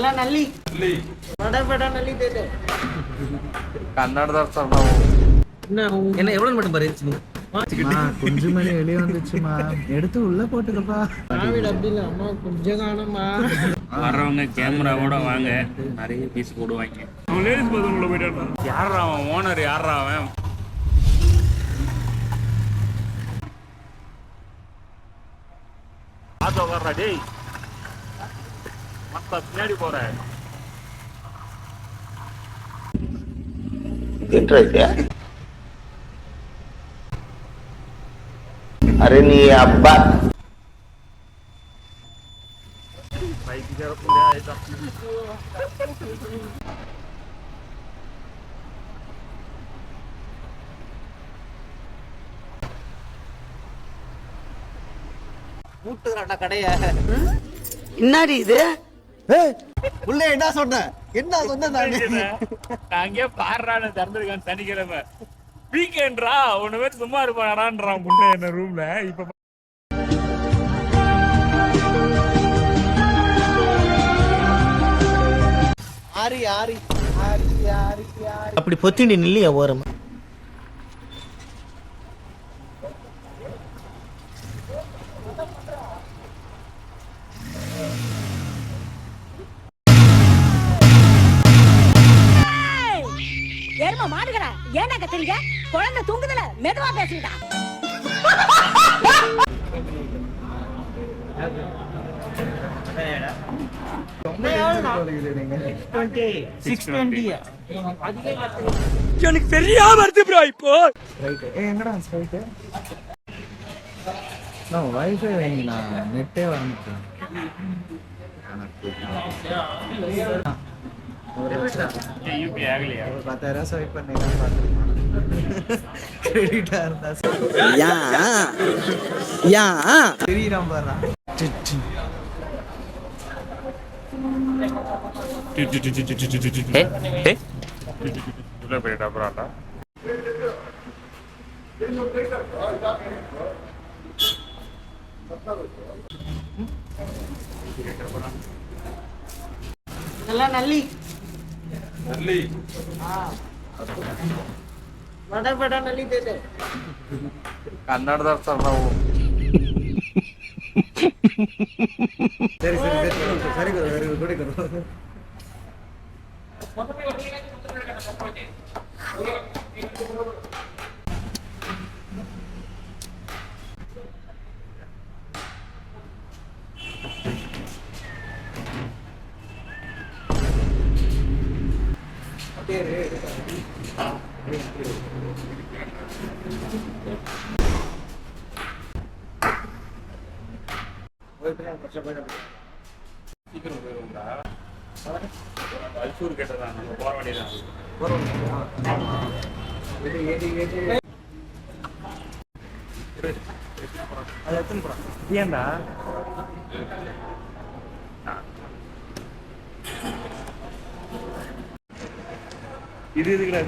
நல்லா நல்லி வட வட நல்லி தேடு கன்னட தான் என்ன எவ்வளவு மட்டும் பாரு கொஞ்சம் மணி வெளியே வந்துச்சுமா எடுத்து உள்ள போட்டுக்கப்பா. அப்படி இல்ல அம்மா கொஞ்சம் காணுமா. வர்றவங்க கேமராவோட வாங்க, நிறைய பீஸ் போடுவாங்க. அவன் லேடிஸ் பசங்க உள்ள போயிட்டான். யாரா அவன் ஓனர்? யாரா அவன்? ஆட்டோ வர்றா டேய், மத்த பின்னாடி போற अरे नी अब्बा மூட்டுறாடா கடைய. என்னடி இது? உள்ள என்ன சொன்ன? என்ன சொன்ன? நாங்க பாடுறான்னு திறந்துருக்கான் சனிக்கிழமை வீக்கெண்ட்ரா, ஒண்ணு பேர் சும்மா இருப்பாடான்றான் முன்ன என்ன ரூம்ல. இப்ப ஆரி ஆரி ஆரி ஆரி ஆரி அப்படி பொத்திண்டி நில்லையா ஓரமா? ஏர்மா மாடுகடா, ஏன்னா கத்துறீங்க? குழந்தை தூங்குதுல, மெதுவா பேசுங்கடா. எனக்கு பெரிய வருது ப்ரோ. இப்போ என்னடா ஸ்ட்ரைட் நான் வைஃபை வாங்கினா நெட்டே வாங்கிட்டேன். யூபி ஆகலையா? 10,000 ஸ்வைப் பண்ணீங்க கிரெடிட்டா இருந்தா தெரியும் பாரு. உள்ள போயிட்டா அப்புறம் நல்லா நல்லி வட வட நல்லி தேடு கன்னಡ தான் ನಾವು. சரி சரி சரி சரி ಕೊಡಿ சீக்கிரம் போயிருந்தா அல்சூர் கேட்டதான் நம்ம போற வேண்டியதான். அது எத்தனை போறோம் ஏன்டா இது எதுக்குடா?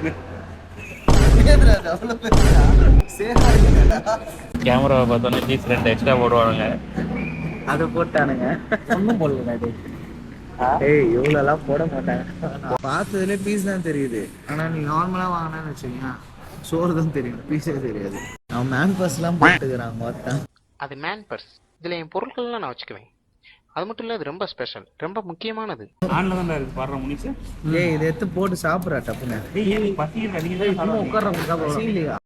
கேமராவை பார்த்தோன்னே பீஸ் 2 எக்ஸ்ட்ரா போடுவாங்க. அதை போட்டானுங்க ஒன்றும் போடல. ஏய் இவ்வளோலாம் போட மாட்டாங்க. பார்த்ததுல பீஸ் தான் தெரியுது. ஆனால் நீ நார்மலாக வாங்கினான்னு வச்சுக்கோங்க, சோறு தான் தெரியும், பீஸே தெரியாது. அவன் மேன் பர்ஸ்லாம் போட்டுக்கிறான் மொத்தம். அது மேன் பர்ஸ். இதில் என் பொருட்கள்லாம் நான் வச்சுக்குவேன். அது மட்டும் இல்லை, அது ரொம்ப ஸ்பெஷல், ரொம்ப முக்கியமானது. ஆன்ல தான் இருக்கு பாடுற முனிச்சு. ஏய் இதை எடுத்து போட்டு சாப்பிட்றா டப்புன்னு. பசியில்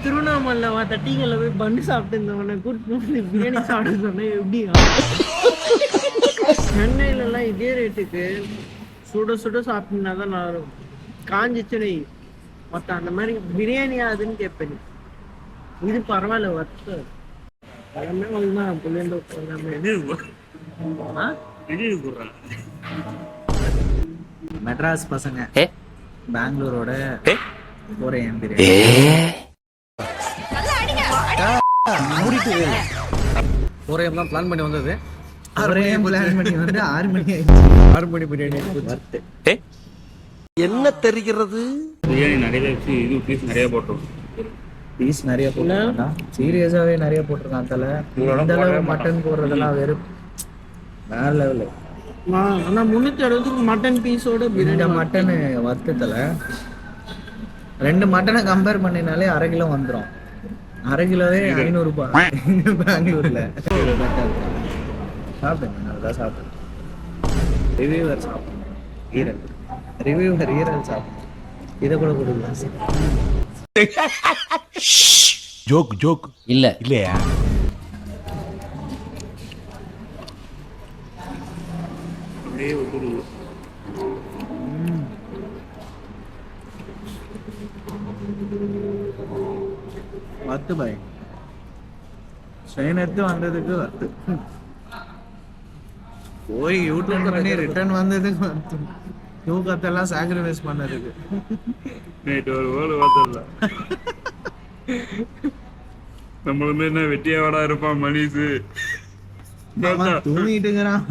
திருவண்ணாமலை டீக்கல்ல போய் பண்ணு சாப்பிட்டு இருந்தவன கூட்டு பிரியாணி சாப்பிட்டு சொன்னேன். எப்படி சென்னையில எல்லாம் இதே ரேட்டுக்கு சுட சுட சாப்பிட்டீங்கன்னா தான் நல்லா இருக்கும். காஞ்சிச்சுனை மொத்த அந்த மாதிரி பிரியாணி ஆகுதுன்னு கேட்பேன். இது பரவாயில்ல, வர்த்து எல்லாமே வந்துதான் புள்ளியந்த மெட்ராஸ் பசங்க பெங்களூரோட ஒரே எம்பிரி ஒரே எல்லாம் பிளான் பண்ணி வந்தது. அவரே பிளான் பண்ணி வந்து 6 மணி 6 மணி பிரியாணி என்ன தெரிகிறது? பிரியாணி நிறைய வச்சு இது பீஸ் நிறைய போட்டோம். பீஸ் நிறைய போட்டுருக்கான், சீரியஸாவே நிறைய போட்டிருக்கான். தலை இந்த அளவு மட்டன் போடுறதெல்லாம் வெறும் வேற லெவலு. ஆனா 360 மட்டன் பீஸோட இந்த பிரியாணி மட்டனு வத்தத்தில் 2 மட்டனை கம்பேர் பண்ணினாலே 1/2 கிலோ வந்துடும். 1/2 கிலோவே 500 ரூபாய் பெங்களூர்ல. சாப்பிடுங்க, நல்லா சாப்பிடுங்க. ரிவ்யூவர் சாப்பிடுங்க, ஈரல் ரிவ்யூவர் ஈரல் சாப்பிடுங்க. இதை கூட கொடுக்கலாம். ஜோக் ஜோக் இல்ல இல்லையா? அப்படியே விட்டுருது. வத்து பாய் ட்ரெயின் எடுத்து வந்ததுக்கு வத்து, போய் யூடியூப் பண்ணி ரிட்டர்ன் வந்ததுக்கு வத்து, தூக்கத்தெல்லாம் சாக்ரிஃபைஸ் பண்ணதுக்கு. நைட்டு ஒரு ஓடு பார்த்தல நம்மளுமே என்ன வெட்டியாவடா இருப்பான் மனிஷு. தூங்கிட்டுங்கிறான்.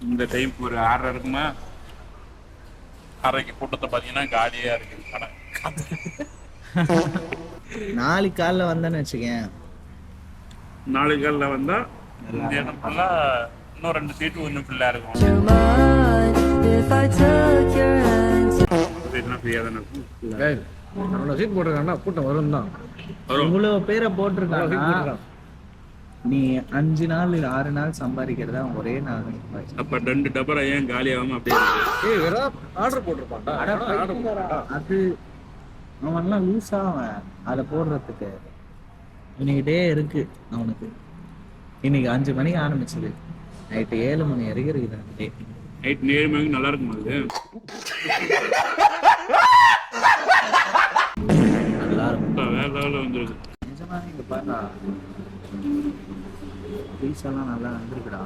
இந்த டைம் ஒரு 6:30 இருக்குமா, 6:30 கூட்டத்தை பார்த்தீங்கன்னா காலியா இருக்கு கடை. நாளைக்கு காலைல வந்தேன்னு வச்சுக்கேன், நாளைக்கு காலைல வந்தா இந்த இடம் ஃபுல்லா இன்னும் 2 சீட்டு ஒன்றும் ஃபுல்லா இருக்கும். ஃப்ரீயாக தானே இருக்கும். நம்மள சீட் போட்டுருக்காங்கன்னா கூட்டம் வரும் தான். இவ்வளவு பேரை போட்டிருக்காங்க. நீ 5 நாள் 6 நாள் சம்பாதிக்கிறதா ஒரே நாள். அப்ப 2 டபரா ஏன் காலியாகாம அப்படியே இருக்கு? வேற ஆர்டர் போட்டிருப்பான்டா. அது அவன்லாம் லூஸ் ஆவன் அதை போடுறதுக்கு. இன்னைக்கிட்டே இருக்கு அவனுக்கு. இன்னைக்கு 5 மணிக்கு ஆரம்பிச்சது, நைட்டு 7 மணி வரைக்கும் இருக்குது. நைட் 7 மணிக்கு நல்லா இருக்கும் அது. நல்லா இருக்கும். வேற லெவலில் வந்துருக்கு. நிஜமா இங்க பாருடா, பீஸ் எல்லாம் நல்லா வந்திருக்குடா.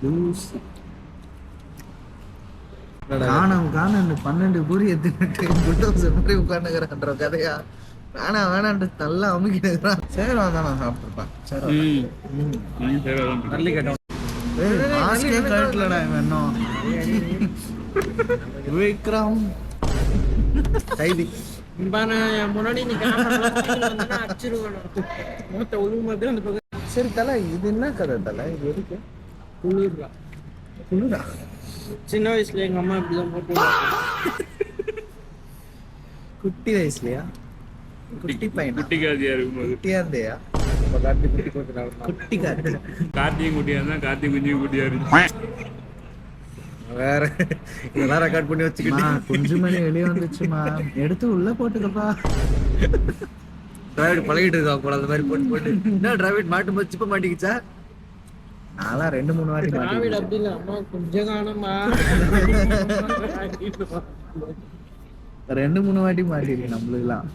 லூஸ் காணம் 12 பூரி எடுத்துட்டு மாதிரி உட்காந்துக்கிறன்ற கதையா? வேணான்ட்டு நல்லா அமுக்கிட்டு சேரம் தான் நான் சாப்பிட்டுருப்பேன். நல்லி கேட்டோம். மாஸ்கே கழட்டலடா இன்னும். விக்ரம் கைதி முன்னாடி நீ கேமரா அடிச்சிருவேன். மூத்த ஒழுங்கு மாதிரி அந்த பக்கம். சரி தலை, இது என்ன கதை தலை? இது எதுக்கு? குளிர்றா குளிரா? சின்ன வயசுல எங்க அம்மா இப்படிதான் போட்டு குட்டி வயசுலயா? குட்டி பையன் குட்டி கார்த்தியா இருக்கும்போது குட்டியா இருந்தியா? குட்டி கார்த்தி. கார்த்தியும் குட்டியா இருந்தா கார்த்தி குஞ்சியும் குட்டியா இருக்கு. வேற இதெல்லாம் ரெக்கார்ட் பண்ணி வச்சுக்கிட்டு குஞ்சு மணி வெளியே வந்துச்சுமா, எடுத்து உள்ள போட்டுக்கப்பா. டிராவிட் பழகிட்டு இருக்கா போல. அந்த மாதிரி போட்டு போட்டு என்ன டிராவிட் மாட்டும் போது சிப்ப மாட்டிக்கிச்சா? நான்லாம் 2-3 வாட்டி டிராவிட் மாட்டிக்கிட்டேன். அப்படி இல்ல, அம்மா கொஞ்சம் காணமா 2-3 வாட்டி மாட்டிருக்கு நம்மளுக்குலாம்.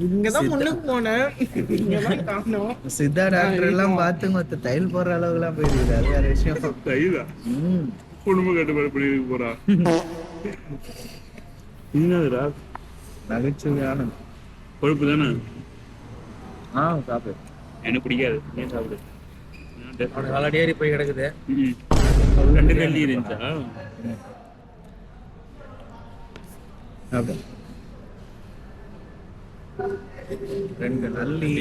இங்கதான் முன்னுக்கு போனேன், இங்கதான் காணோம். சித்தா டாக்டர் எல்லாம் பார்த்து மொத்த தையல் போடுற அளவுக்குலாம் போயிருக்குது. அது வேற விஷயம். தைதா குடும்ப கட்டுப்பாடு பண்ணிட்டு போறா. என்னதுடா நகைச்சுவையான கொழுப்பு தானே? சாப்பிடு. எனக்கு பிடிக்காது. ஏன் சாப்பிடு? அவனுக்கு ஆல்ரெடி ஏறி போய் கிடக்குது. 2 கல்லி இருந்துச்சா? சாப்பிடு. 2 நல்லி,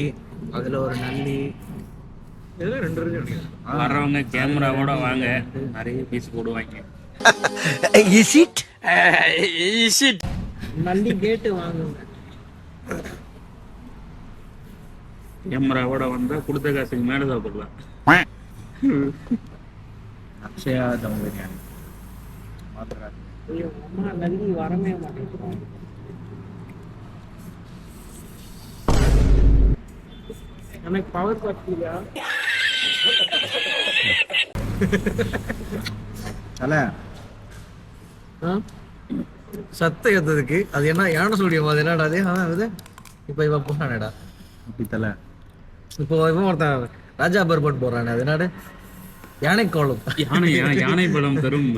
அதுல ஒரு நல்லி. இதெல்லாம் 2 இருக்கு. வர்றவங்க கேமராவோட வாங்க, நிறைய பீஸ் போடுவாங்க. நல்லி கேட்டு வாங்குங்க. கேமராவோட வந்தா கொடுத்த காசுக்கு மேல சாப்பிடலாம். அக்ஷயா தம் பிரியாணி. ஐயோ, அம்மா நல்லி வரவே மாட்டேங்கிறாங்க. எனக்கு பவர் பத்தியா தலை சத்த ஏத்ததுக்கு அது என்ன யானை சொல்லியும் அது என்னடா அது? அது இப்ப இவன் போறானேடா. அப்படி தலை. இப்போ இவன் ஒருத்தன் ராஜா பர்பட் போறானே, அது என்னடு? யானை கோலம். யானை பலம் தரும்.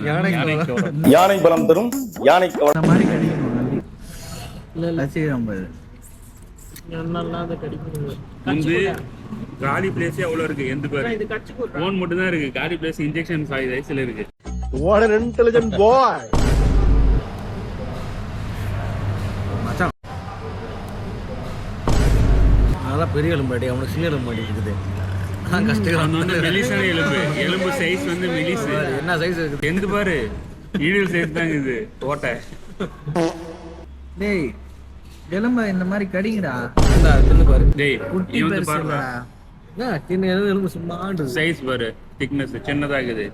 யானை பலம் தரும். யானை அந்த மாதிரி கிடைக்கணும் நல்லி. இல்ல இல்ல, லட்சியம் நல்லா அதை கடிக்கணும். வந்து காலி பிளேஸே அவ்வளோ இருக்கு. எந்த பேர் இது கட்சி போடுறேன். ஃபோன் மட்டும் தான் இருக்கு. காலி பிளேஸ் இன்ஜெக்ஷன் 5 வயசுல இருக்கு. What an intelligent boy. மச்சான் நல்லா பெரிய எலும்பாடி, அவனுக்கு சின்ன எலும்பாடி இருக்குது. கஷ்டம் வந்து மெலிசான எலும்பு எலும்பு சைஸ் வந்து மெலிசு என்ன சைஸ் இருக்குது எந்த பாரு ஈடியல் சைஸ் தாங்க இது ஓட்டை டேய் எலும்ப இந்த மாதிரி கடிங்கடா. தின்னு பாரு. டேய் குட்டி இவன் பெருசு பாரு இல்லடா. தின்னு எலும்பு சும்மா சைஸ் பாரு திக்னஸ் சின்னதாகுது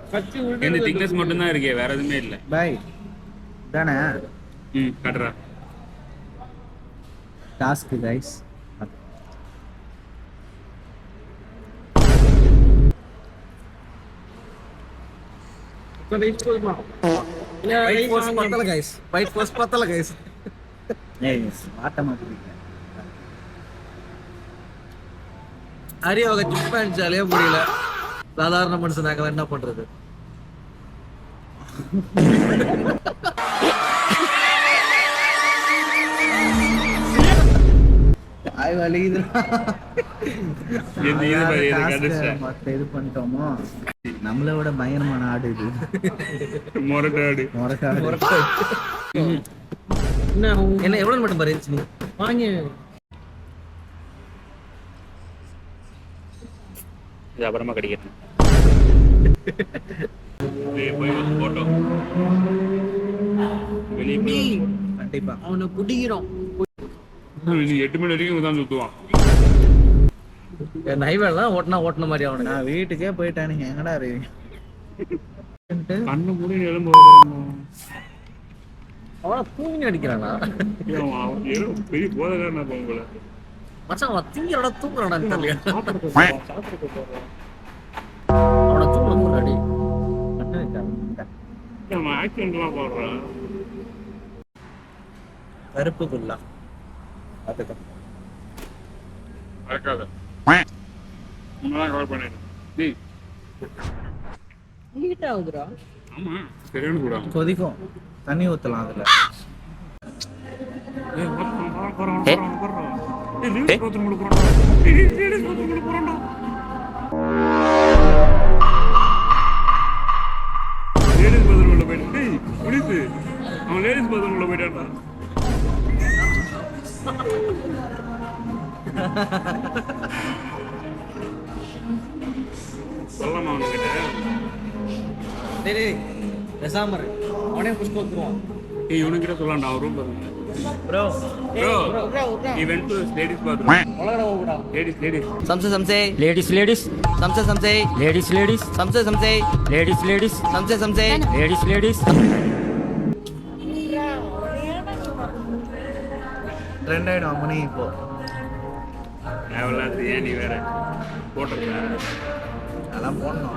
இந்த திக்னஸ் மட்டும் தான் இருக்கே வேற எதுவுமே இல்ல பை தானே கட்டுறா டாஸ்க் கைஸ். ஃபைட் ஃபோர்ஸ் பத்தல गाइस ஃபைட் ஃபோர்ஸ் பத்தல गाइस ஏய் மாட்ட மாட்டீங்க. அரியோக ஜிப்பான் ஜாலியா முடியல. சாதாரண மனுஷனாக என்ன பண்றது? ஆய் வலிக்குது. இது பாரு இது கடிச்சா மத்த இது பண்ணிட்டோமோ. நம்மளை விட பயங்கரமான ஆடு இது. மொரட்டாடு என்ன எவ்வளவு மட்டும் பாரு நீ வாங்கி இது அப்புறமா கடிக்கிறேன் போய் வந்து போட்டோம் வெளியே போய் கண்டிப்பா அவனை குடிக்கிறோம். 8 மணி வரைக்கும் தான் சுத்துவான். ஹைவேலாம் ஓட்டின மாதிரி அவனுக்கு. நான் வீட்டுக்கே போயிட்டானுங்க. எங்கடா இருக்கீங்க? கண்ணு மூடி எலும்பு அவன தூங்கி அடிக்கிறானா? பெரிய போதகாரனா போல மச்சான் அவன் தூங்கிடா தூங்குறானான்னு தெரியல. அவனை தூங்க முன்னாடி நம்ம ஆக்சிடென்ட்லாம் போடுறான் கருப்புக்குள்ளா மறக்காத முன்னதான் கவர் பண்ணிடு டேய் ஹீட் ஆகுதுடா. ஆமா சரியான கூட கொதிக்கும். தண்ணி ஊத்தலாம் அதுல. ஏய் போறோம் ஏய் லீவ் போறோம் போறோம் ஏய் போறோம்டா லேடிஸ் பாத்ரூம் உள்ள போயிடு டேய் புரியுது அவன் லேடிஸ் பாத்ரூம் உள்ள போயிட்டான்டா சொல்லலாமா அவனுக்கிட்ட டேய் டேய் பேசாம இரு. அவனே புஷ் கொடுத்துருவான். ஏய் இவனுக்கிட்ட சொல்லலாம்டா அவன் ரூம் பாருங்க bro bro he went to ladies bathroom உலகட ஓடுடா. ladies समसे समसे लेडीज लेडीज समसे समसे लेडीज लेडीज समसे समसे लेडीज लेडीज समसे समसे लेडीज लेडीज ட்ரெண்ட் ஆயிடும் அம்மனி இப்போ. எவ்வளோ பிரியாணி வேற போட்டிருக்கா அதெல்லாம் போடணும்.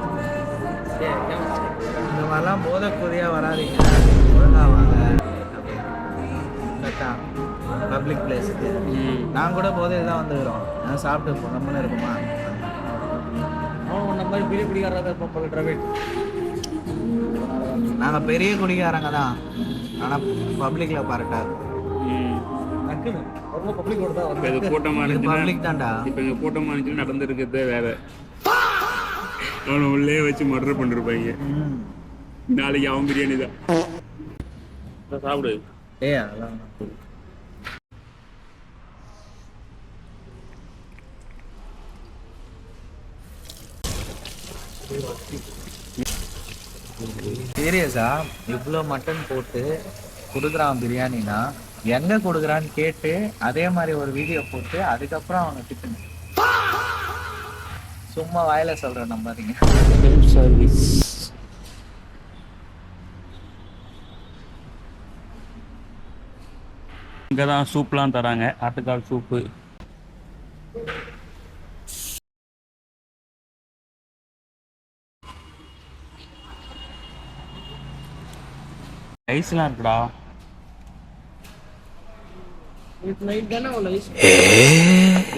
இந்த மாதிரிலாம் போதை கொதியா வராதீங்க. ஒழுங்கா வாங்க. பப்ளிக் பிளேஸுக்கு நான் கூட போதையில் தான் வந்துக்கிறோம். நான் சாப்பிட்டு இருப்போம். நம்மளும் இருக்குமா? அவன் நம்ம மாதிரி பெரிய பிடிக்காரங்க இருப்பான் போல டிராவல். நாங்கள் பெரிய குடிக்காரங்க தான். ஆனால் பப்ளிக்கில் பாருட்டா டக்குன்னு ரொம்ப பப்ளிக் ரோடு தான் இப்போ இது வந்து. கூட்டமாக இது இருந்துச்சுன்னா பப்ளிக் தான்டா. இப்போ இங்கே கூட்டமாக இருந்துச்சுன்னா நடந்துருக்கிறதே வேற அவனை உள்ளே வச்சு மர்டர் பண்ணிருப்பாங்க. நாளைக்கு அவன் பிரியாணி தான் சாப்பிடு. ஏய் அதெல்லாம் சீரியஸா இவ்வளோ மட்டன் போட்டு கொடுக்குறான் பிரியாணினா எங்க கொடுக்குறான்னு கேட்டு அதே மாதிரி ஒரு வீடியோ போட்டு அதுக்கப்புறம் அவனை திட்டணும். சும்மா வாயில சொல்றேன் நம்பாதீங்க. सर्विस இங்கே தான் சூப்லாம் தராங்க. ஆட்டுக்கால் சூப்பு ஐஸ்லாம் இருக்குடா. இது நைட் தானே அவ்வளோ ஐஸ்.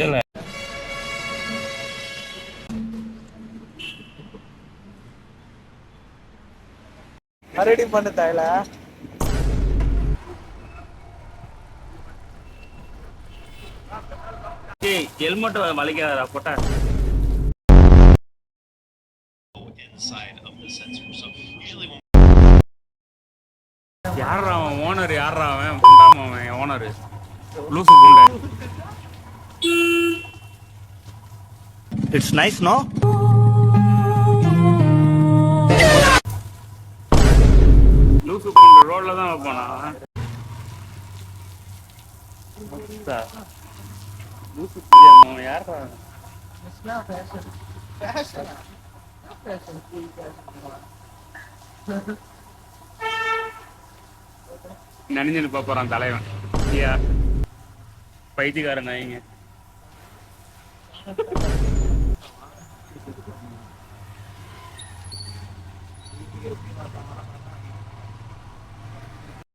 இல்லை ரெடி பண்ண தாயில ஏய் ஹெல்மெட் வலிக்காதடா போட்டா. யாரா அவன் ஓனர்? யாரா அவன்? புண்டாம அவன் ஓனர் லூசு புண்டை. It's nice no. லூசு பண்ற ரோட்ல தான் வைப்பானா லூசு யாரா நனிஞ்சு போறான் தலைவன் ஐயா பைத்தியக்காரன் நாய்ங்க